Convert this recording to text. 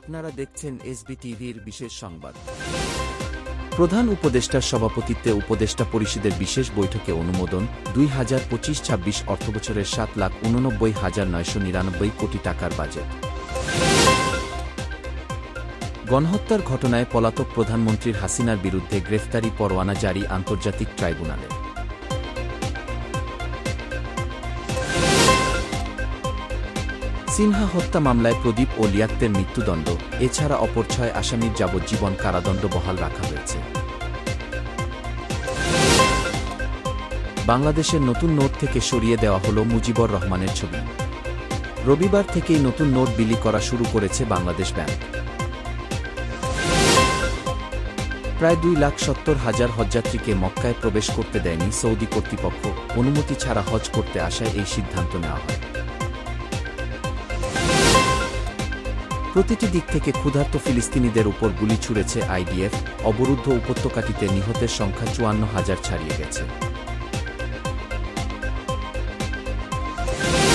আপনারা দেখছেন এসবিটিভির বিশেষ সংবাদ। প্রধান উপদেষ্টার সভাপতিত্বে উপদেষ্টা পরিষদের বিশেষ বৈঠকে অনুমোদন 2025-26 অর্থবছরের 7,89,999 কোটি টাকার বাজেট। গণহত্যার ঘটনায় পলাতক প্রধানমন্ত্রীর হাসিনার বিরুদ্ধে গ্রেফতারি পরোয়ানা জারি আন্তর্জাতিক ট্রাইব্যুনালে। সিনহা হত্যা মামলায় প্রদীপ ও লিয়াকতের মৃত্যুদণ্ড, এছাড়া অপর 6 আসামির যাবজ্জীবন কারাদণ্ড বহাল রাখা হয়েছে। বাংলাদেশের নতুন নোট থেকে সরিয়ে দেওয়া হল মুজিবুর রহমানের ছবি। রবিবার থেকেই নতুন নোট বিলি করা শুরু করেছে বাংলাদেশ ব্যাংক। প্রায় 2,70,000 হজযাত্রীকে মক্কায় প্রবেশ করতে দেয়নি সৌদি কর্তৃপক্ষ, অনুমতি ছাড়া হজ করতে আসায় এই সিদ্ধান্ত নেওয়া হয়। প্রতিটি দিক থেকে ক্ষুধার্ত ফিলিস্তিনিদের উপর গুলি ছুড়েছে আইডিএফ, অবরুদ্ধ উপত্যকাটিতে নিহতের সংখ্যা 54,000 ছাড়িয়ে গেছে।